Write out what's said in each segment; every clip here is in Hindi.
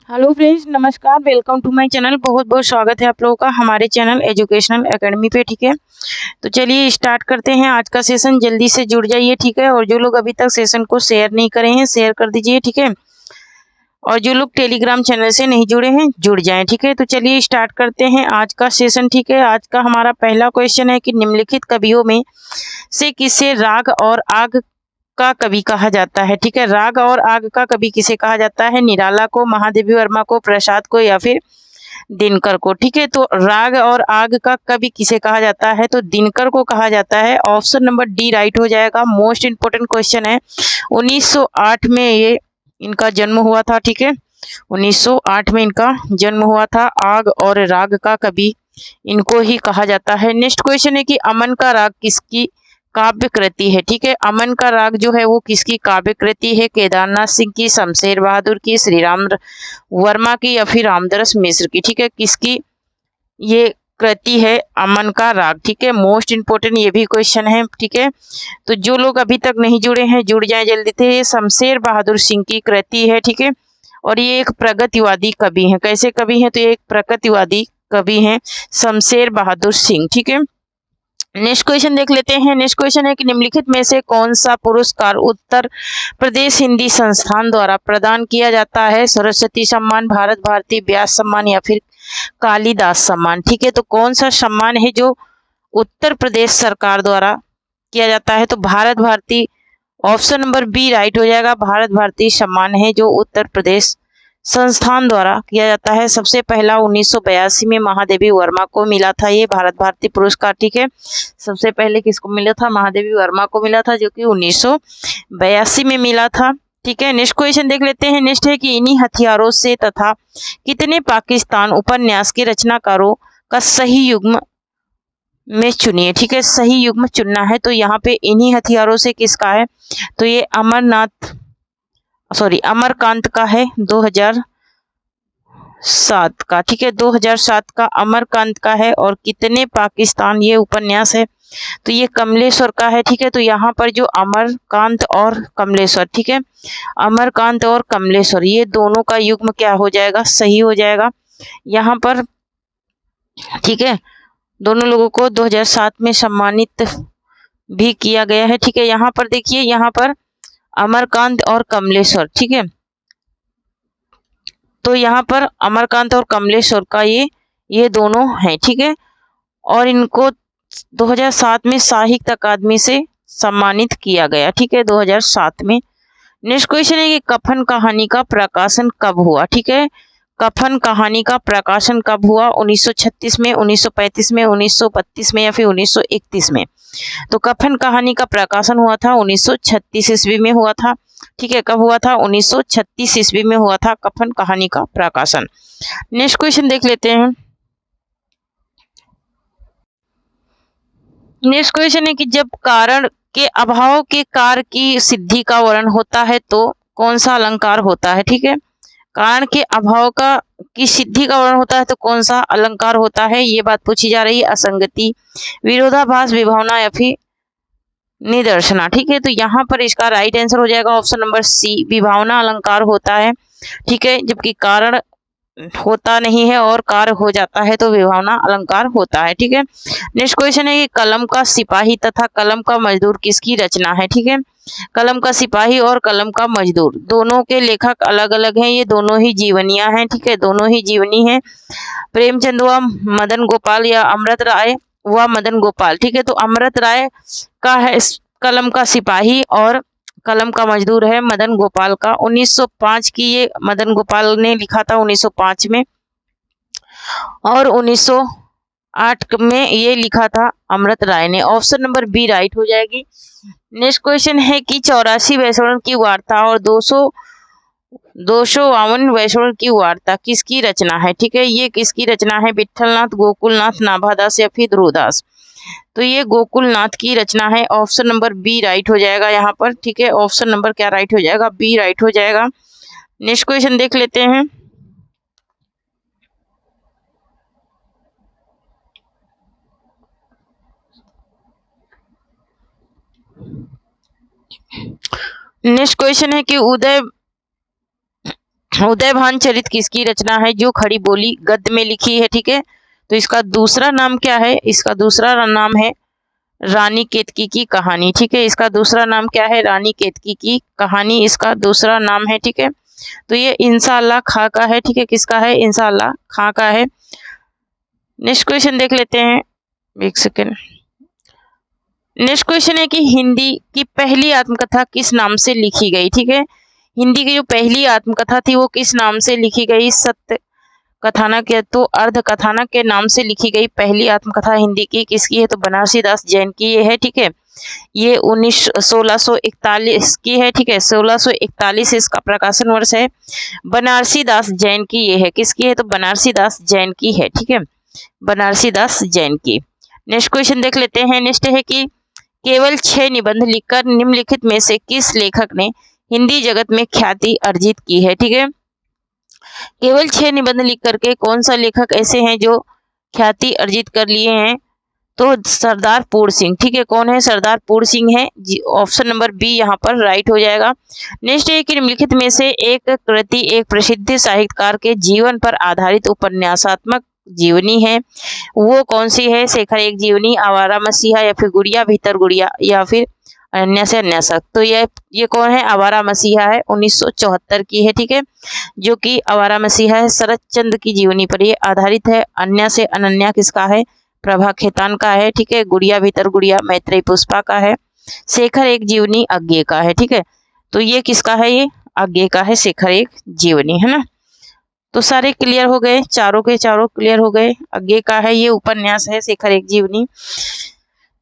हेलो फ्रेंड्स, नमस्कार। Welcome to my channel. बहुत बहुत स्वागत है आप लोगों का हमारे चैनल एजुकेशनल एकेडमी पे। ठीक है, तो चलिए स्टार्ट करते हैं आज का सेशन। जल्दी से जुड़ जाइए, ठीक है। और जो लोग अभी तक सेशन को शेयर नहीं करे हैं, शेयर कर दीजिए, ठीक है। और जो लोग टेलीग्राम चैनल से नहीं जुड़े हैं, जुड़ जाएं, ठीक है। तो चलिए स्टार्ट करते हैं आज का सेशन, ठीक है। आज का हमारा पहला क्वेश्चन है कि निम्नलिखित कवियों में से किसे राग और आग का कवि कहा जाता है, ठीक है। राग और आग का कवि किसे कहा जाता है? निराला को, महादेवी वर्मा को, प्रसाद को या फिर दिनकर को, ठीक है। तो राग और आग का कवि किसे कहा जाता है? तो दिनकर को कहा जाता है। ऑप्शन नंबर डी राइट हो जाएगा। मोस्ट इंपोर्टेंट क्वेश्चन है। 1908 में ये इनका जन्म हुआ था, ठीक है। 1908 में इनका जन्म हुआ था। आग और राग का कवि इनको ही कहा जाता है। नेक्स्ट क्वेश्चन है कि अमन का राग किसकी काव्य कृति है, ठीक है। अमन का राग जो है वो किसकी काव्य कृति है? केदारनाथ सिंह की, शमशेर बहादुर की, श्री राम वर्मा की या फिर रामदरस मिश्र की, ठीक है। किसकी ये कृति है अमन का राग, ठीक है। मोस्ट इंपोर्टेंट ये भी क्वेश्चन है, ठीक है। तो जो लोग अभी तक नहीं जुड़े हैं, जुड़ जाएं जल्दी से। ये शमशेर बहादुर सिंह की कृति है, ठीक है। और ये एक प्रगतिवादी कवि हैं। कैसे कवि हैं? तो ये एक प्रगतिवादी कवि हैं, शमशेर बहादुर सिंह, ठीक है। नेक्स्ट क्वेश्चन देख लेते हैं। नेक्स्ट क्वेश्चन है कि निम्नलिखित में से कौन सा पुरस्कार उत्तर प्रदेश हिंदी संस्थान द्वारा प्रदान किया जाता है? सरस्वती सम्मान, भारत भारती व्यास सम्मान या फिर कालिदास सम्मान, ठीक है। तो कौन सा सम्मान है जो उत्तर प्रदेश सरकार द्वारा किया जाता है? तो Bharat Bharati, option number B right हो जाएगा। भारत भारती सम्मान है जो उत्तर प्रदेश संस्थान द्वारा किया जाता है। सबसे पहला 1982 में महादेवी वर्मा को मिला था ये भारत भारती पुरस्कार, ठीक है। सबसे पहले किसको मिला था? महादेवी वर्मा को मिला था, जो कि 1982 में मिला था, ठीक है। नेक्स्ट क्वेश्चन देख लेते हैं। नेक्स्ट है कि इन्हीं हथियारों से तथा कितने पाकिस्तान उपन्यास के रचनाकारों का सही युग्म में चुनिए, ठीक है। सही युग्म चुनना है। तो यहाँ पे इन्हीं हथियारों से किसका है? तो ये अमरकांत का है, 2007 का, ठीक है। 2007 का अमरकांत का है। और कितने पाकिस्तान ये उपन्यास है, तो ये कमलेश्वर का है, ठीक है। तो यहाँ पर जो अमरकांत और कमलेश्वर, ठीक है, अमरकांत और कमलेश्वर ये दोनों का युग्म क्या हो जाएगा? सही हो जाएगा यहाँ पर, ठीक है। दोनों लोगों को 2007 में सम्मानित भी किया गया है, ठीक है। यहाँ पर देखिए, यहाँ पर अमरकांत और कमलेश्वर, ठीक है। तो यहाँ पर अमरकांत और कमलेश्वर का ये दोनों हैं, ठीक है। और इनको 2007 में साहित्य अकादमी से सम्मानित किया गया, ठीक है, 2007 में। नेक्स्ट क्वेश्चन है कि कफन कहानी का प्रकाशन कब हुआ, ठीक है। कफन कहानी का प्रकाशन कब हुआ? 1936 में, 1935 में, 1932 में या फिर 1931 में? तो कफन कहानी का प्रकाशन हुआ था 1936 ईस्वी में हुआ था, ठीक है। कब हुआ था? 1936 ईस्वी में हुआ था कफन कहानी का प्रकाशन। नेक्स्ट क्वेश्चन देख लेते हैं। नेक्स्ट क्वेश्चन है कि जब कारण के अभाव के कार्य की सिद्धि का वर्णन होता है तो कौन सा अलंकार होता है, ठीक है। कारण के अभाव का की सिद्धि का वर्णन होता है तो कौन सा अलंकार होता है? ये बात पूछी जा रही है। असंगति, विरोधाभास, विभावना या फिर निदर्शना, ठीक है। तो यहाँ पर इसका राइट आंसर हो जाएगा ऑप्शन नंबर सी, विभावना अलंकार होता है, ठीक है। जबकि कारण होता नहीं है और कार्य हो जाता है तो विभावना अलंकार होता है, ठीक है। नेक्स्ट क्वेश्चन है कि कलम का सिपाही तथा कलम का मजदूर किसकी रचना है, ठीक है। कलम का सिपाही और कलम का मजदूर दोनों के लेखक अलग अलग हैं। ये दोनों ही जीवनियां हैं, ठीक है, दोनों ही जीवनी हैं। प्रेमचंद व मदन गोपाल या अमृत राय व मदन गोपाल, ठीक है। तो अमृत राय का है कलम का सिपाही और कलम का मजदूर है मदन गोपाल का। 1905 की ये मदन गोपाल ने लिखा था 1905 में। और 1908 में ये लिखा था अमृत राय ने। ऑप्शन नंबर बी राइट हो जाएगी। नेक्स्ट क्वेश्चन है कि 84 वैष्णव की वार्ता और 252 वैष्णव की वार्ता किसकी रचना है, ठीक है। ये किसकी रचना है? विठलनाथ, गोकुलनाथ, नाभादास या फिर ध्रुवदास? तो ये गोकुलनाथ की रचना है। ऑप्शन नंबर बी राइट हो जाएगा यहाँ पर, ठीक है। ऑप्शन नंबर क्या राइट हो जाएगा? बी राइट हो जाएगा। नेक्स्ट क्वेश्चन देख लेते हैं। नेक्स्ट क्वेश्चन है कि उदयभान चरित किसकी रचना है जो खड़ी बोली गद्य में लिखी है, ठीक है। तो इसका दूसरा नाम क्या है, इसका दूसरा नाम है रानी केतकी की कहानी, ठीक है। इसका दूसरा नाम क्या है, रानी केतकी की कहानी इसका दूसरा नाम है, ठीक है। तो ये इंशाअल्लाह खां का है, ठीक है। किसका है, इंशाअल्लाह खां का है। नेक्स्ट क्वेश्चन देख लेते हैं, एक सेकेंड। नेक्स्ट क्वेश्चन है कि हिंदी की पहली आत्मकथा किस नाम से लिखी गई, ठीक है। हिंदी की जो पहली आत्मकथा थी वो किस नाम से लिखी गई, सत्य कथानक या तो अर्ध कथानक के नाम से लिखी गई पहली आत्मकथा हिंदी की किसकी है, तो बनारसी दास जैन की ये है, ठीक है। ये 1641 की है, ठीक है। 1641 इसका प्रकाशन वर्ष है। बनारसी दास जैन की ये है, किसकी है, तो बनारसी दास जैन की है, ठीक है। बनारसी दास जैन की। नेक्स्ट क्वेश्चन देख लेते हैं। नेक्स्ट है कि केवल 6 निबंध लिखकर निम्नलिखित में से किस लेखक ने हिंदी जगत में ख्याति अर्जित की है, ठीक है। केवल 6 निबंध लिख करके कौन सा लेखक ऐसे हैं जो ख्याति अर्जित कर लिए हैं, तो सरदार पूर्ण सिंह, ठीक है। कौन है, सरदार पूर्ण सिंह है। ऑप्शन नंबर बी यहाँ पर राइट हो जाएगा। नेक्स्ट है कि निम्नलिखित में से एक कृति एक प्रसिद्ध साहित्यकार के जीवन पर आधारित उपन्यासात्मक जीवनी है, वो कौन सी है, शेखर एक जीवनी, आवारा मसीहा, या फिर गुड़िया भीतर गुड़िया, या फिर अन्य से अन्यासक। तो ये कौन है, आवारा मसीहा है, 1974 की है, ठीक है। जो कि आवारा मसीहा है शरद चंद्र की जीवनी पर ये आधारित है। अन्य से अनन्या किसका है, प्रभा खेतान का है, ठीक है। गुड़िया भीतर गुड़िया मैत्रेयी पुष्पा का है। शेखर एक जीवनी अज्ञे का है, ठीक है। तो ये किसका है, ये अज्ञे का है, शेखर एक जीवनी, है ना। तो सारे क्लियर हो गए, चारों के चारों क्लियर हो गए। अज्ञे का है ये उपन्यास है, शेखर एक जीवनी।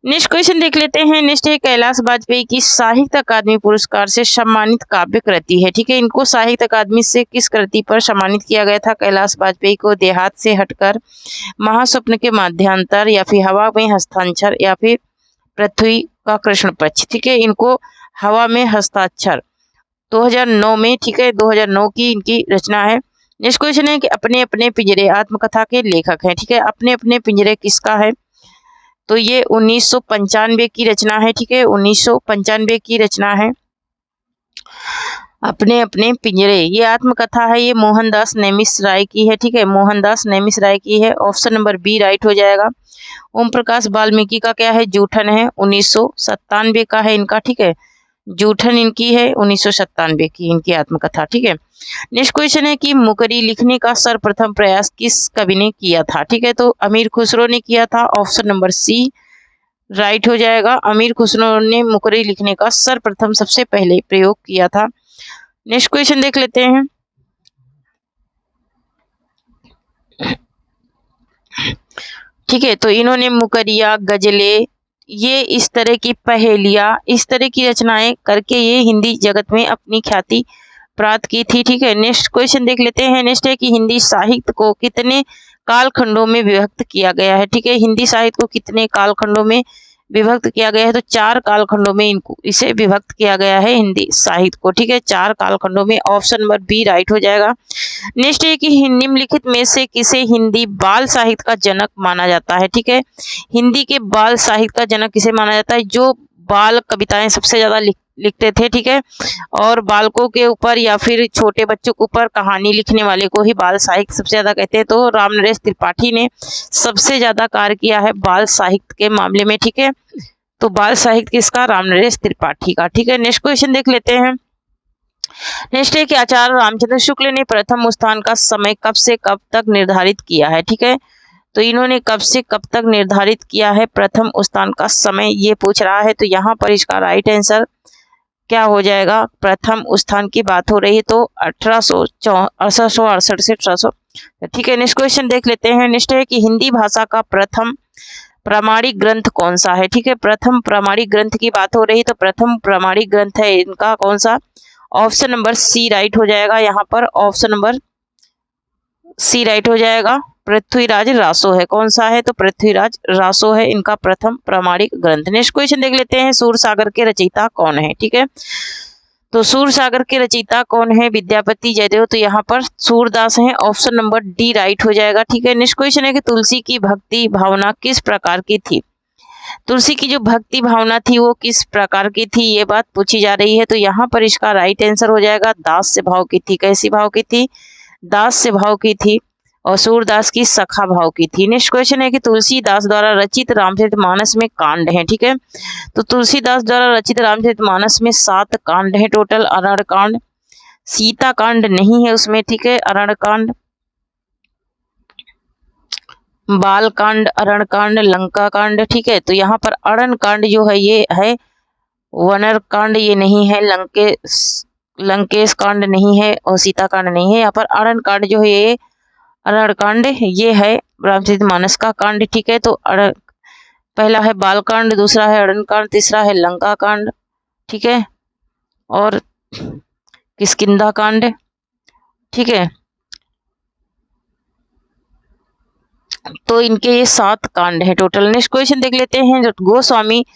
नेक्स्ट क्वेश्चन देख लेते हैं। नेक्स्ट है कैलाश वाजपेयी की साहित्य अकादमी पुरस्कार से सम्मानित काव्य कृति है, ठीक है। इनको साहित्य अकादमी से किस कृति पर सम्मानित किया गया था कैलाश वाजपेयी को, देहात से हटकर, महास्वप्न के मध्यांतर, या फिर हवा में हस्ताक्षर, या फिर पृथ्वी का कृष्ण पक्ष, ठीक है। इनको हवा में हस्ताक्षर 2009 में, ठीक है, 2009 की इनकी रचना है। नेक्स्ट क्वेश्चन है कि अपने अपने पिंजरे आत्मकथा के लेखक हैं, ठीक है। अपने अपने पिंजरे किसका है, तो ये 1995 की रचना है, ठीक है। 1995 की रचना है अपने अपने पिंजरे। ये आत्मकथा है, ये मोहनदास नेमिष राय की है, ठीक है। मोहनदास नेमिष राय की है। ऑप्शन नंबर बी राइट हो जाएगा। ओम प्रकाश वाल्मीकि का क्या है, जूठन है, 1997 का है इनका, ठीक है। जूठन इनकी है, 1997 की इनकी आत्मकथा, ठीक है। नेक्स्ट क्वेश्चन है कि मुकरी लिखने का सर्वप्रथम प्रयास किस कवि ने किया था, ठीक है। तो अमीर खुसरो ने किया था। ऑप्शन नंबर सी राइट हो जाएगा। अमीर खुसरो ने मुकरी लिखने का सर्वप्रथम सबसे पहले प्रयोग किया था। नेक्स्ट क्वेश्चन देख लेते हैं। ठीक है, तो इन्होंने मुकरिया, गजलें, ये इस तरह की पहेलियां, इस तरह की रचनाएं करके ये हिंदी जगत में अपनी ख्याति प्राप्त की थी, ठीक है। नेक्स्ट क्वेश्चन देख लेते हैं। नेक्स्ट है कि हिंदी साहित्य को कितने कालखंडों में विभक्त किया गया है, ठीक है। हिंदी साहित्य को कितने कालखंडों में विभक्त किया गया है, तो 4 कालखंडों में इसे विभक्त किया गया है हिंदी साहित्य को, ठीक है। 4 कालखंडों में। ऑप्शन नंबर बी राइट हो जाएगा। नेक्स्ट है कि निम्नलिखित में से किसे हिंदी बाल साहित्य का जनक माना जाता है, ठीक है। हिंदी के बाल साहित्य का जनक किसे माना जाता है, जो बाल कविताएं सबसे ज्यादा लिखते थे, ठीक है। और बालकों के ऊपर या फिर छोटे बच्चों के ऊपर कहानी लिखने वाले को ही बाल साहित्य सबसे ज्यादा कहते हैं। तो रामनरेश त्रिपाठी ने सबसे ज्यादा कार्य किया है बाल साहित्य के मामले में, ठीक है। तो बाल साहित्य किसका, रामनरेश त्रिपाठी का, ठीक है। नेक्स्ट क्वेश्चन देख लेते हैं। नेक्स्ट है कि आचार्य रामचंद्र शुक्ल ने प्रथम उत्थान का समय कब से कब तक निर्धारित किया है, ठीक है। तो इन्होंने कब से कब तक निर्धारित किया है प्रथम उत्थान का समय, ये पूछ रहा है। तो यहाँ पर इसका राइट आंसर क्या हो जाएगा, प्रथम उत्थान की बात हो रही है तो 1868 से 1800, ठीक है। नेक्स्ट क्वेश्चन देख लेते हैं। नेक्स्ट है कि हिंदी भाषा का प्रथम प्रामाणिक ग्रंथ कौन सा है, ठीक है। प्रथम प्रामाणिक ग्रंथ की बात हो रही तो प्रथम प्रामाणिक ग्रंथ है इनका कौन सा, ऑप्शन नंबर सी राइट हो जाएगा। यहाँ पर ऑप्शन नंबर सी राइट हो जाएगा। पृथ्वीराज रासो है, कौन सा है, तो पृथ्वीराज रासो है इनका प्रथम प्रामाणिक ग्रंथ। नेक्स्ट क्वेश्चन देख लेते हैं। सूरसागर के रचयिता कौन है, ठीक है। तो सूरसागर के रचयिता कौन है, विद्यापति जयदेव। तो यहाँ पर सूरदास हैं, ऑप्शन नंबर डी राइट हो जाएगा, ठीक है। नेक्स्ट क्वेश्चन है कि तुलसी की भक्ति भावना किस प्रकार की थी, तुलसी की जो भक्ति भावना थी वो किस प्रकार की थी, ये बात पूछी जा रही है। तो यहाँ पर इसका राइट आंसर हो जाएगा दास्य भाव की थी। कैसी भाव की थी? दास्य भाव की थी। और सूरदास की सखा भाव की थी। नेक्स्ट क्वेश्चन है कि तुलसीदास द्वारा रचित रामचरितमानस में कांड है, ठीक है। तो तुलसीदास द्वारा रचित रामचरितमानस में 7 कांड है टोटल। अरण्य कांड, सीता कांड नहीं है उसमें, ठीक है। अरण्य कांड, बाल कांड, अरण्य कांड, लंका कांड, ठीक है। तो यहाँ पर अरण्य कांड जो है ये है, वनर कांड ये नहीं है, लंकेश कांड नहीं है, और सीता कांड नहीं है। यहाँ पर अरण्य कांड जो है ये अरण्य कांड ये है रामचरितमानस का कांड, ठीक है। तो पहला है बाल कांड, दूसरा है अरण्य कांड, तीसरा है लंका कांड, ठीक है, और किष्किंधा कांड, ठीक है। तो इनके ये 7 कांड है टोटल। नेक्स्ट क्वेश्चन देख लेते हैं। गोस्वामी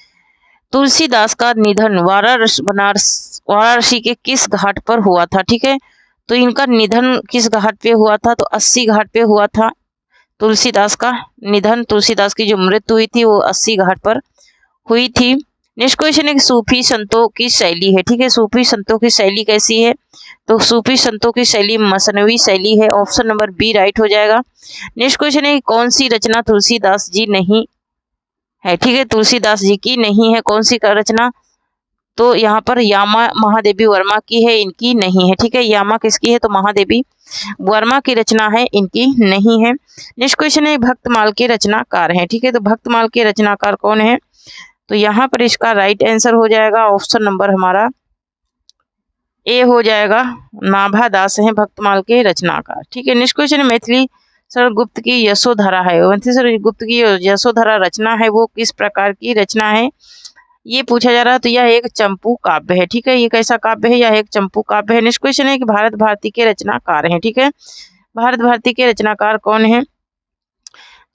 तुलसीदास का निधन वाराणसी के किस घाट पर हुआ था, ठीक है। तो इनका निधन किस घाट पे हुआ था? तो 80 घाट पे हुआ था तुलसीदास का निधन। तुलसीदास की जो मृत्यु हुई थी वो 80 घाट पर हुई थी। नेक्स्ट क्वेश्चन है कि सूफी संतों की शैली है, ठीक है। सूफी संतों की शैली कैसी है? तो सूफी संतों की शैली मसनवी शैली है। ऑप्शन नंबर बी राइट हो जाएगा। नेक्स्ट क्वेश्चन है कि कौन सी रचना तुलसीदास जी नहीं है, ठीक है। तुलसीदास जी की नहीं है कौन सी रचना? तो यहाँ पर यामा महादेवी वर्मा की है, इनकी नहीं है, ठीक है। यामा किसकी है? तो महादेवी वर्मा की रचना है, इनकी नहीं है। नेक्स्ट क्वेश्चन है भक्तमाल के रचनाकार हैं, ठीक है। तो भक्तमाल के रचनाकार कौन है? तो यहाँ पर इसका राइट आंसर हो जाएगा ऑप्शन नंबर हमारा ए हो जाएगा, नाभा दास हैं भक्तमाल के रचनाकार, ठीक है। नेक्स्ट क्वेश्चन है मैथिली शरण गुप्त की यशोधरा है, मैथिली शरण गुप्त की यशोधरा रचना है वो किस प्रकार की रचना है, ये पूछा जा रहा है। तो यह एक चंपू काव्य है, ठीक है। ये कैसा काव्य है? यह एक चंपू काव्य है। नेक्स्ट क्वेश्चन है कि भारत भारती के रचनाकार हैं, ठीक है। भारत भारती के रचनाकार कौन है?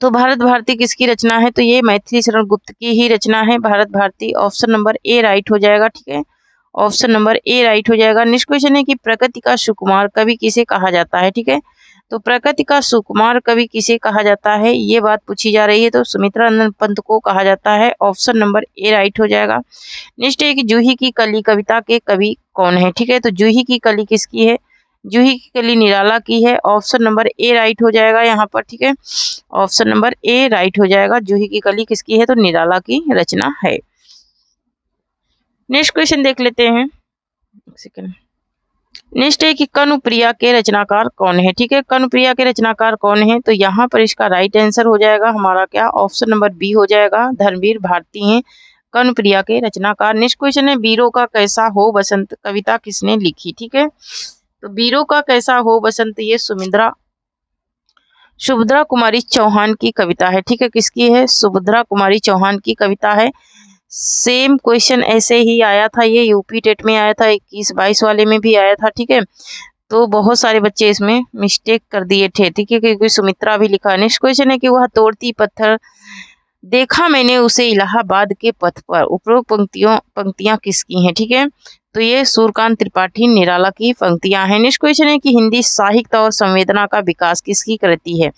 तो भारत भारती किसकी रचना है? तो ये मैथिली शरण गुप्त की ही रचना है Bharat Bharati. Option number A right हो जाएगा, ठीक है। ऑप्शन नंबर ए राइट हो जाएगा। नेक्स्ट क्वेश्चन है कि प्रकृति का सुकुमार कवि किसे कहा जाता है, ठीक है। तो प्रकृति का सुकुमार कवि किसे कहा जाता है, ये बात पूछी जा रही है। तो सुमित्रा नंदन पंत को कहा जाता है। ऑप्शन नंबर ए राइट हो जाएगा। नेक्स्ट है कि जूही की कली कविता के कवि कौन है, ठीक है। तो जूही की कली किसकी है? जूही की कली निराला की है। ऑप्शन नंबर ए राइट हो जाएगा यहाँ पर, ठीक है। ऑप्शन नंबर ए राइट हो जाएगा। जूही की कली किसकी है? तो निराला की रचना है। नेक्स्ट क्वेश्चन देख लेते हैं, सेकंड। नेक्स्ट है कि कनुप्रिया के रचनाकार कौन है, ठीक है। कनुप्रिया के रचनाकार कौन है? तो यहाँ पर इसका राइट आंसर हो जाएगा हमारा क्या? ऑप्शन नंबर बी हो जाएगा, धर्मवीर भारती हैं कनुप्रिया के रचनाकार। नेक्स्ट क्वेश्चन है वीरों का कैसा हो बसंत कविता किसने लिखी, ठीक है। तो वीरों का कैसा हो बसंत ये सुभद्रा कुमारी चौहान की कविता है, ठीक है। किसकी है? सुभद्रा कुमारी चौहान की कविता है। सेम क्वेश्चन ऐसे ही आया था, ये यूपी टेट में आया था, 21-22 वाले में भी आया था, ठीक है। तो बहुत सारे बच्चे इसमें मिस्टेक कर दिए थे, ठीक है, क्योंकि सुमित्रा भी लिखा। नेक्स्ट क्वेश्चन है कि वह तोड़ती पत्थर देखा मैंने उसे इलाहाबाद के पथ पर, उपरोक्त पंक्तियां किसकी हैं, ठीक है। तो ये सूर्यकांत त्रिपाठी निराला की पंक्तियां हैं। नेक्स्ट क्वेश्चन है कि हिंदी साहित्य और संवेदना का विकास किसकी कृति है?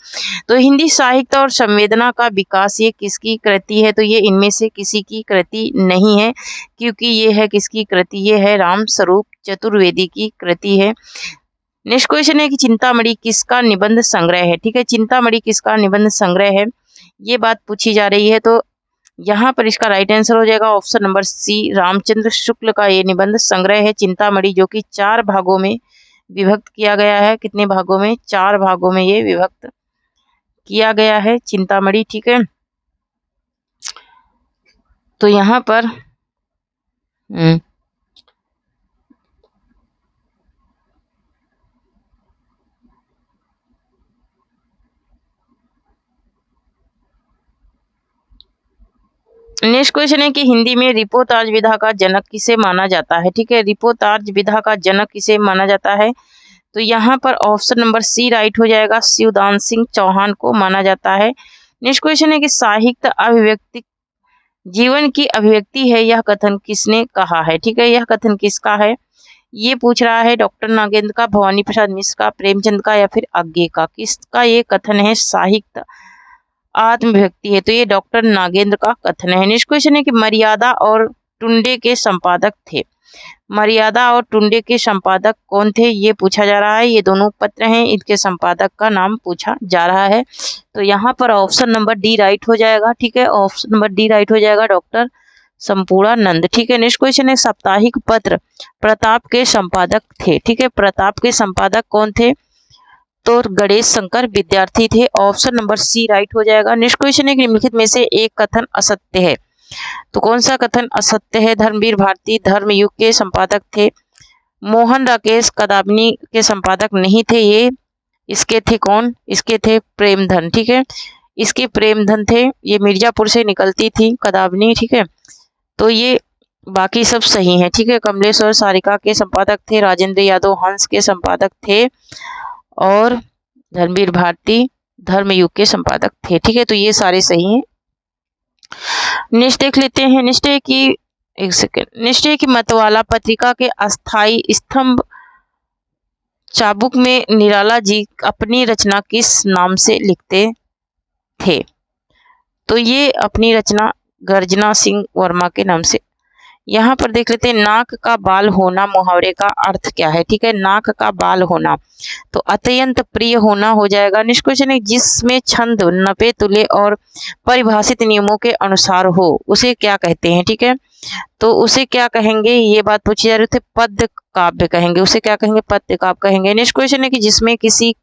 तो हिंदी साहित्य और संवेदना का विकास ये किसकी कृति है? तो ये इनमें से किसी की कृति नहीं है, क्योंकि ये है किसकी कृति? ये है राम स्वरूप चतुर्वेदी की कृति है। नेक्स्ट क्वेश्चन है कि चिंतामणि किसका निबंध संग्रह है, ठीक है। चिंतामणि किसका निबंध संग्रह है, ये बात पूछी जा रही है। तो यहाँ पर इसका राइट आंसर हो जाएगा option number C, Ramchandra Shukla का ये निबंध संग्रह है चिंतामणि, जो कि 4 भागों में विभक्त किया गया है। कितने भागों में? 4 भागों में ये विभक्त किया गया है चिंतामणि, ठीक है। तो यहाँ पर नेक्स्ट क्वेश्चन है कि हिंदी में रिपोर्ताज विधा का जनक किसे माना जाता है, ठीक है। रिपोर्ताज विधा का जनक किसे माना जाता है? तो यहाँ पर ऑप्शन नंबर सी राइट हो जाएगा, शिवदान सिंह चौहान को माना जाता है। नेक्स्ट क्वेश्चन है कि साहित्य अभिव्यक्ति जीवन की अभिव्यक्ति है, यह कथन किसने कहा है, ठीक है। यह कथन किसका है, ये पूछ रहा है। डॉक्टर नागेंद्र का, भवानी प्रसाद मिश्र का, प्रेमचंद का, या फिर आज्ञे का? किसका ये कथन है? साहित्य आत्मव्यक्ति है, तो ये डॉक्टर नागेंद्र का कथन है। नेक्स्ट क्वेश्चन है कि मर्यादा और टुंडे के संपादक थे। मर्यादा और टुंडे के संपादक कौन थे, ये पूछा जा रहा है। ये दोनों पत्र हैं, इनके संपादक का नाम पूछा जा रहा है। तो यहाँ पर ऑप्शन नंबर डी राइट हो जाएगा। ठीक है, ऑप्शन नंबर डी राइट हो जाएगा, डॉक्टर संपूर्णानंद। ठीक है, नेक्स्ट क्वेश्चन है साप्ताहिक पत्र प्रताप के संपादक थे। ठीक है, प्रताप के संपादक कौन थे, तो गणेश शंकर विद्यार्थी थे। ऑप्शन नंबर सी राइट हो जाएगा। नेक्स्ट क्वेश्चन है निम्नलिखित में से एक कथन असत्य है, तो कौन सा कथन असत्य है। धर्मवीर भारती धर्मयुग के संपादक थे। मोहन राकेश कदाबनी के संपादक नहीं थे, ये इसके थे कौन, इसके थे प्रेमधन। ठीक है, इसके प्रेमधन थे, ये मिर्जापुर से निकलती थी कदाबनी। ठीक है, तो ये बाकी सब सही हैं। ठीक है, कमलेश्वर सारिका के संपादक थे। राजेंद्र यादव हंस के संपादक थे और धर्मवीर भारती धर्मयुग के संपादक थे। ठीक है, तो ये सारे सही हैं। नेक्स्ट देख लेते हैं। निश्चय की एक सेकेंड, निश्चय की मतवाला पत्रिका के अस्थाई स्तंभ चाबुक में निराला जी अपनी रचना किस नाम से लिखते थे, तो ये अपनी रचना गर्जना सिंह वर्मा के नाम से। यहाँ पर देख लेते हैं नाक का बाल होना मुहावरे का अर्थ क्या है। ठीक है, नाक का बाल होना तो अत्यंत प्रिय होना हो जाएगा। नेक्स्ट क्वेश्चन है जिसमें छंद नपे तुले और परिभाषित नियमों के अनुसार हो उसे क्या कहते हैं। ठीक है, तो उसे क्या कहेंगे, ये बात पूछी जा रही थी, पद्य काव्य कहेंगे। उसे क्या कहेंगे, पद्य काव्य कहेंगे। नेक्स्ट क्वेश्चन है कि जिसमें किसी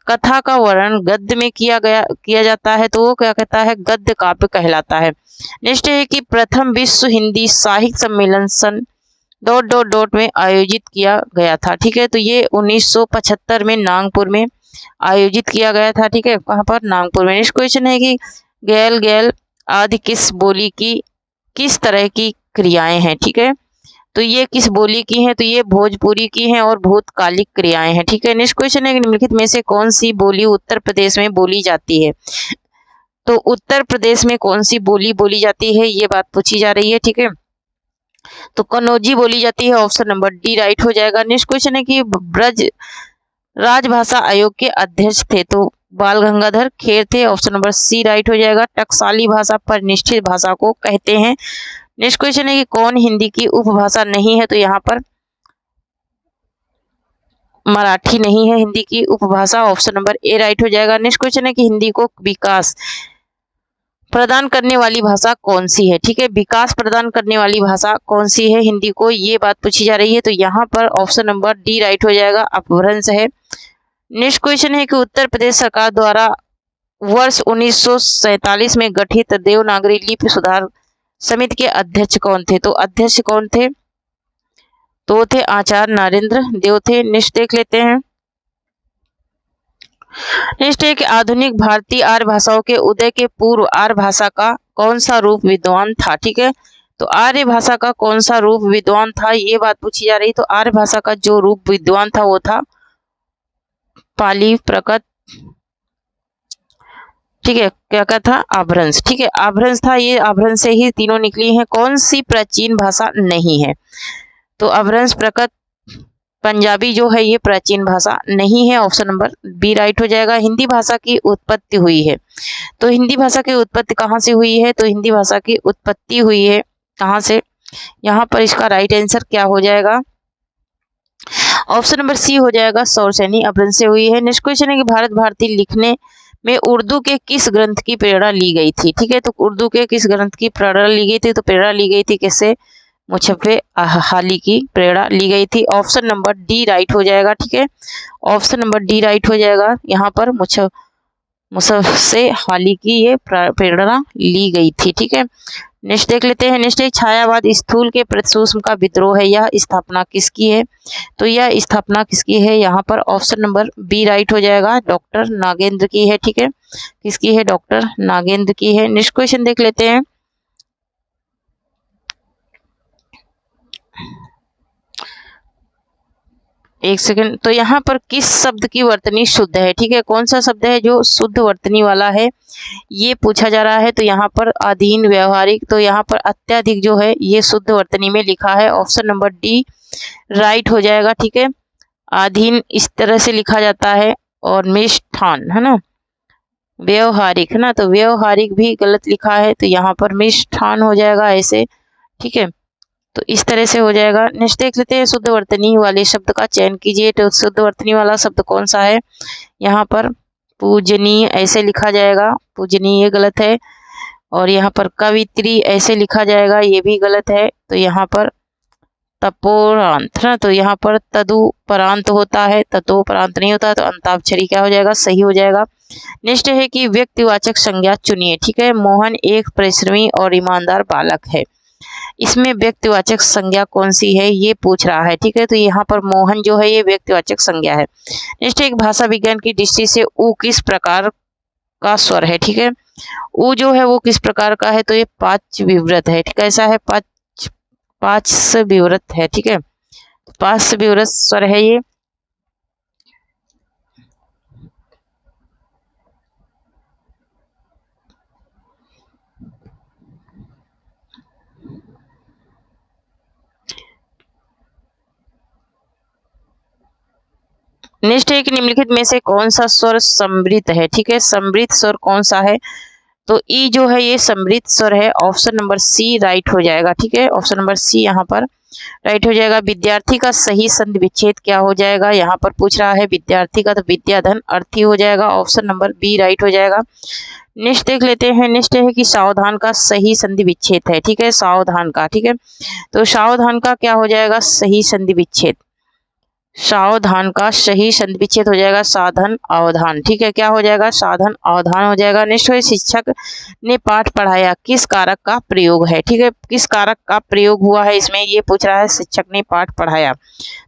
कथा का वर्णन गद्य में किया जाता है तो वो क्या कहता है, गद्य काव्य कहलाता है। नेक्स्ट है कि प्रथम विश्व हिंदी साहित्य सम्मेलन सन ... में आयोजित किया गया था। ठीक है, तो ये 1975 में नागपुर में आयोजित किया गया था। ठीक है, कहाँ पर, नागपुर में। नेक्स्ट क्वेश्चन है कि गैल गैल आदि किस बोली की किस तरह की क्रियाएं हैं। ठीक है, तो ये किस बोली की हैं, तो ये भोजपुरी की हैं और भूतकालिक क्रियाएं हैं। ठीक है, नेक्स्ट क्वेश्चन है निम्नलिखित में से कौन सी बोली उत्तर प्रदेश में बोली जाती है, तो उत्तर प्रदेश में कौन सी बोली बोली जाती है, ये बात पूछी जा रही है। ठीक है, तो कन्नौजी बोली जाती है। ऑप्शन नंबर डी राइट हो जाएगा। नेक्स्ट क्वेश्चन है कि ब्रज राजभाषा आयोग के अध्यक्ष थे, तो बाल गंगाधर खेर थे। ऑप्शन नंबर सी राइट हो जाएगा। टकसाली भाषा परिनिष्ठित भाषा को कहते हैं। नेक्स्ट क्वेश्चन है कि कौन हिंदी की उपभाषा नहीं है, तो यहाँ पर मराठी नहीं है हिंदी की उपभाषा। ऑप्शन नंबर ए राइट हो जाएगा। नेक्स्ट क्वेश्चन है कि हिंदी को विकास प्रदान करने वाली भाषा कौन सी है। ठीक है, विकास प्रदान करने वाली भाषा कौन सी है हिंदी को, ये बात पूछी जा रही है। तो यहाँ पर ऑप्शन नंबर डी राइट हो जाएगा, अपभ्रंश है। नेक्स्ट क्वेश्चन है कि उत्तर प्रदेश सरकार द्वारा वर्ष 1947 में गठित देवनागरी लिपि सुधार समिति के अध्यक्ष कौन थे, तो अध्यक्ष कौन थे, तो थे आचार्य नरेंद्र देव थे। नेक्स्ट देख लेते हैं। नेक्स्ट है कि आधुनिक भारतीय आर्य भाषाओं के उदय के पूर्व आर्य भाषा का कौन सा रूप विद्वान था। ठीक है, तो आर्य भाषा का कौन सा रूप विद्वान था, ये बात पूछी जा रही। तो आर्य भाषा का जो रूप विद्वान था वो था पाली प्रकट। ठीक है, क्या क्या था, आभ्रंश। ठीक है, आभ्रंश था, ये आभ्रंश से ही तीनों निकली हैं। कौन सी प्राचीन भाषा नहीं है, तो आभ्रंश प्रकट पंजाबी जो है ये प्राचीन भाषा नहीं है। ऑप्शन नंबर बी राइट हो जाएगा। हिंदी भाषा की उत्पत्ति हुई है, तो हिंदी भाषा की उत्पत्ति कहाँ से हुई है, तो हिंदी भाषा की उत्पत्ति हुई है कहाँ से, यहाँ पर इसका राइट आंसर क्या हो जाएगा, ऑप्शन नंबर सी हो जाएगा, सौरसैनी अपभ्रंश से हुई है। नेक्स्ट क्वेश्चन है कि भारत भारती लिखने में उर्दू के किस ग्रंथ की प्रेरणा ली गई थी। ठीक है, तो उर्दू के किस ग्रंथ की प्रेरणा ली गई थी, तो प्रेरणा ली गई थी किससे, मुशफ़े हाली की प्रेरणा ली गई थी। ऑप्शन नंबर डी राइट हो जाएगा। ठीक है, ऑप्शन नंबर डी राइट हो जाएगा। यहाँ पर मुशफ़े हाली की ये प्रेरणा ली गई थी। ठीक है, नेक्स्ट देख लेते हैं। नेक्स्ट है छायावाद स्थूल के प्रति सूक्ष्म का विद्रोह है, यह स्थापना किसकी है, तो यह स्थापना किसकी है, यहाँ पर ऑप्शन नंबर बी राइट हो जाएगा, डॉक्टर नागेंद्र की है। ठीक है, किसकी है, डॉक्टर नागेंद्र की है। नेक्स्ट क्वेश्चन देख लेते हैं। एक सेकंड, तो यहाँ पर किस शब्द की वर्तनी शुद्ध है। ठीक है, कौन सा शब्द है जो शुद्ध वर्तनी वाला है, ये पूछा जा रहा है। तो यहाँ पर अधीन, व्यवहारिक, तो यहाँ पर अत्यधिक जो है ये शुद्ध वर्तनी में लिखा है। ऑप्शन नंबर डी राइट हो जाएगा। ठीक है, अधीन इस तरह से लिखा जाता है और मिष्ठान, है ना, व्यवहारिक है ना, तो व्यवहारिक भी गलत लिखा है, तो यहाँ पर मिष्ठान हो जाएगा ऐसे, ठीक है। तो इस तरह से हो जाएगा। नेक्स्ट देख लेते हैं, शुद्ध वर्तनी वाले शब्द का चयन कीजिए। तो शुद्ध वर्तनी वाला शब्द कौन सा है? यहाँ पर पूजनीय ऐसे लिखा जाएगा, पूजनीय गलत है। और यहाँ पर कवित्री ऐसे लिखा जाएगा, ये भी गलत है। तो यहाँ पर तपोरांत ना, तो यहाँ पर तदुपरांत होता है, ततोपरांत नहीं होता, तो अंताक्षरी क्या हो जाएगा? सही हो जाएगा। नेक्स्ट है कि व्यक्तिवाचक संज्ञा चुनिए, ठीक है। मोहन एक परिश्रमी और ईमानदार बालक है। इसमें व्यक्तिवाचक संज्ञा कौन सी है ये पूछ रहा है, ठीक है। तो यहाँ पर मोहन जो है ये व्यक्तिवाचक संज्ञा है। नेक्स्ट एक भाषा विज्ञान की दृष्टि से ऊ किस प्रकार का स्वर है, ठीक है। ऊ जो है वो किस प्रकार का है? तो ये पांच विवृत है, ठीक है। ऐसा है, पांच विवृत है, ठीक है। पांच विवृत स्वर है ये। नेक्स्ट है कि निम्नलिखित में से कौन सा स्वर समृद्ध है, ठीक है। समृद्ध स्वर कौन सा है? तो ई जो है ये समृद्ध स्वर है। ऑप्शन नंबर सी राइट हो जाएगा, ठीक है। ऑप्शन नंबर सी यहाँ पर राइट हो जाएगा। विद्यार्थी का सही संधि विच्छेद क्या हो जाएगा? यहाँ पर पूछ रहा है विद्यार्थी का, तो विद्याधन अर्थी हो जाएगा। ऑप्शन नंबर बी राइट हो जाएगा। नेक्स्ट देख लेते हैं। नेक्स्ट है कि सावधान का सही संधि विच्छेद है, ठीक है। सावधान का, ठीक है। तो सावधान का क्या हो जाएगा? सही संधि विच्छेद। सावधान का सही संधि विच्छेद हो जाएगा साधन अवधान, ठीक है। क्या हो जाएगा? साधन अवधान हो जाएगा। नेक्स्ट है शिक्षक ने पाठ पढ़ाया किस कारक का प्रयोग है, ठीक है। किस कारक का प्रयोग हुआ है इसमें ये पूछ रहा है। शिक्षक ने पाठ पढ़ाया,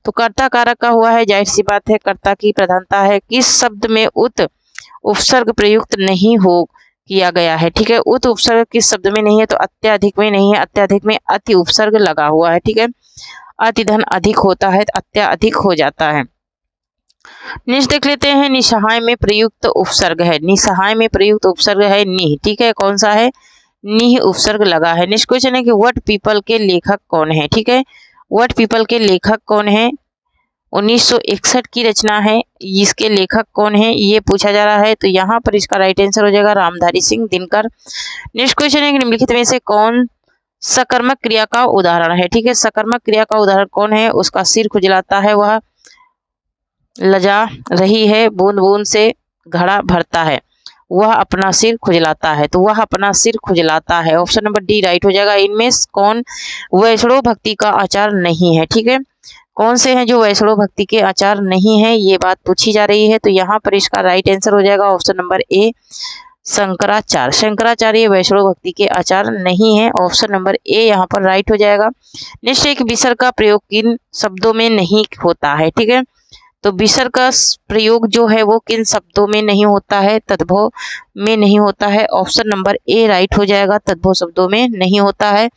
तो कर्ता कारक का हुआ है, जाहिर सी बात है कर्ता की प्रधानता है। किस शब्द में उत उपसर्ग प्रयुक्त नहीं हो किया गया है, ठीक है। उत उपसर्ग किस शब्द में नहीं है? तो अत्याधिक में नहीं है, अत्याधिक में अति उपसर्ग लगा हुआ है, ठीक है। अतिधन अधिक होता है तो अत्याधिक हो जाता है। नेक्स्ट देख लेते हैं। निसहाय में प्रयुक्त उपसर्ग है, निसहाय में प्रयुक्त उपसर्ग है निह, ठीक है। कौन सा है? निह उपसर्ग लगा है। नेक्स्ट क्वेश्चन है कि व्हाट पीपल के लेखक कौन है, ठीक है। व्हाट पीपल के लेखक कौन है? 1961 की रचना है, इसके लेखक कौन है ये पूछा जा रहा है। तो यहाँ पर इसका राइट आंसर हो जाएगा रामधारी सिंह दिनकर। नेक्स्ट क्वेश्चन है कि निम्नलिखित में से कौन सकर्मक क्रिया का उदाहरण है, ठीक है। सकर्मक क्रिया का उदाहरण कौन है? उसका सिर खुजलाता है, वह लजा रही है, बूंद बूंद से घड़ा भरता है, वह अपना सिर खुजलाता है। तो वह अपना सिर खुजलाता है। ऑप्शन नंबर डी राइट हो जाएगा। इनमें कौन वैष्णव भक्ति का आचार नहीं है, ठीक है। कौन से हैं जो वैष्णव भक्ति के आचार नहीं है ये बात पूछी जा रही है। तो यहाँ पर इसका राइट आंसर हो जाएगा option number A Shankaracharya. Shankaracharya वैष्णव भक्ति के आचार नहीं है। ऑप्शन नंबर ए यहाँ पर राइट हो जाएगा। नेक्स्ट एक विसर्ग का प्रयोग किन शब्दों में नहीं होता है, ठीक है। तो विसर्ग का प्रयोग जो है वो किन शब्दों में नहीं होता है? तद्भव में नहीं होता है। ऑप्शन नंबर ए राइट हो जाएगा, तद्भव शब्दों में नहीं होता है।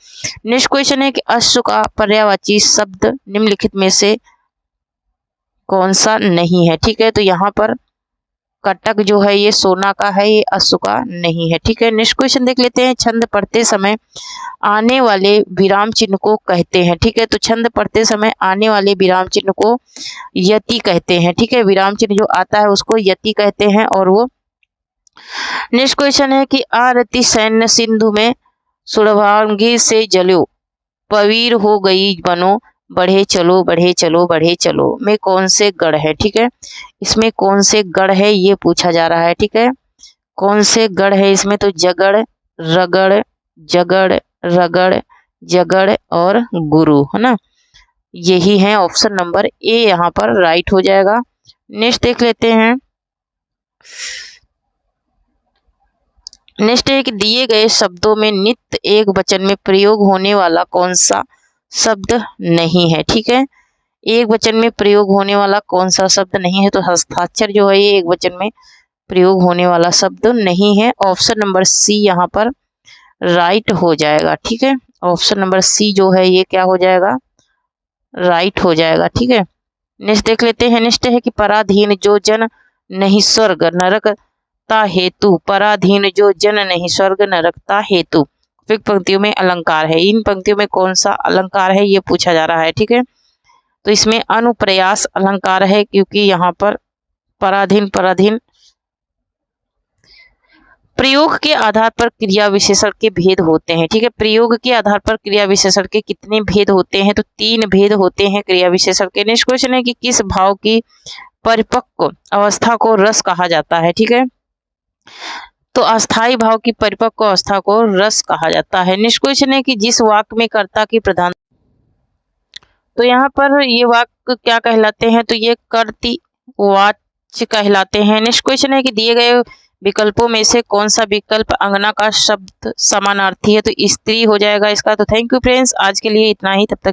नेक्स्ट क्वेश्चन है कि अश्व का पर्यायवाची शब्द निम्नलिखित में से कौन सा नहीं है, ठीक है। तो यहाँ पर कटक जो है ये सोना का है, ये अश्व का नहीं है, ठीक है। नेक्स्ट क्वेश्चन देख लेते हैं। छंद पढ़ते समय आने वाले विराम चिन्ह को कहते हैं, ठीक है। तो छंद पढ़ते समय आने वाले विराम चिन्ह को यति कहते हैं, ठीक है। विराम चिन्ह जो आता है उसको यति कहते हैं। और वो नेक्स्ट क्वेश्चन है कि आरती सैन्य सिंधु में सुरभांगी से जलो पवीर हो गई बनो बढ़े चलो बढ़े चलो बढ़े चलो में कौन से गढ़ है, ठीक है। इसमें कौन से गढ़ है ये पूछा जा रहा है, ठीक है। कौन से गढ़ है इसमें? तो जगड़, रगड़, जगड़, रगड़, जगड़ और गुरु, है ना। यही है ऑप्शन नंबर ए यहाँ पर राइट हो जाएगा। नेक्स्ट देख लेते हैं। नेक्स्ट एक दिए गए शब्दों में नित्य एक वचन में प्रयोग होने वाला कौन सा शब्द नहीं है, ठीक है। एक वचन में प्रयोग होने वाला कौन सा शब्द नहीं है? तो हस्ताक्षर जो है ये एक वचन में प्रयोग होने वाला शब्द नहीं है। ऑप्शन नंबर सी यहाँ पर राइट हो जाएगा, ठीक है। ऑप्शन नंबर सी जो है ये क्या हो जाएगा? राइट हो जाएगा, ठीक है। नेक्स्ट देख लेते हैं। नेक्स्ट है कि पराधीन जो जन नहीं स्वर्ग नरकता हेतु, पराधीन जो जन नहीं स्वर्ग नरकता हेतु उपयुक्त पंक्तियों में अलंकार है। इन पंक्तियों में कौन सा अलंकार है ये पूछा जा रहा है, ठीक है। तो इसमें अनुप्रयास अलंकार है, क्योंकि यहाँ पर पराधीन पराधीन प्रयोग के आधार पर क्रिया विशेषण के भेद होते हैं। ठीक है, प्रयोग के आधार पर क्रिया विशेषण के कितने भेद होते हैं? तो 3 भेद होते हैं क्रिया विशेषण के। नेक्स्ट क्वेश्चन है कि किस भाव की परिपक्व अवस्था को रस कहा जाता है? ठीक है, तो अस्थाई भाव की परिपक्व अवस्था को रस कहा जाता है। नेक्स्ट क्वेश्चन है कि जिस वाक्य में कर्ता की प्रधान, तो यहाँ पर ये वाक्य क्या कहलाते हैं? तो ये कर्तृवाच्य कहलाते हैं। नेक्स्ट क्वेश्चन है कि दिए गए विकल्पों में से कौन सा विकल्प अंगना का शब्द समानार्थी है? तो स्त्री हो जाएगा इसका। तो थैंक यू फ्रेंड्स, आज के लिए इतना ही, तब तक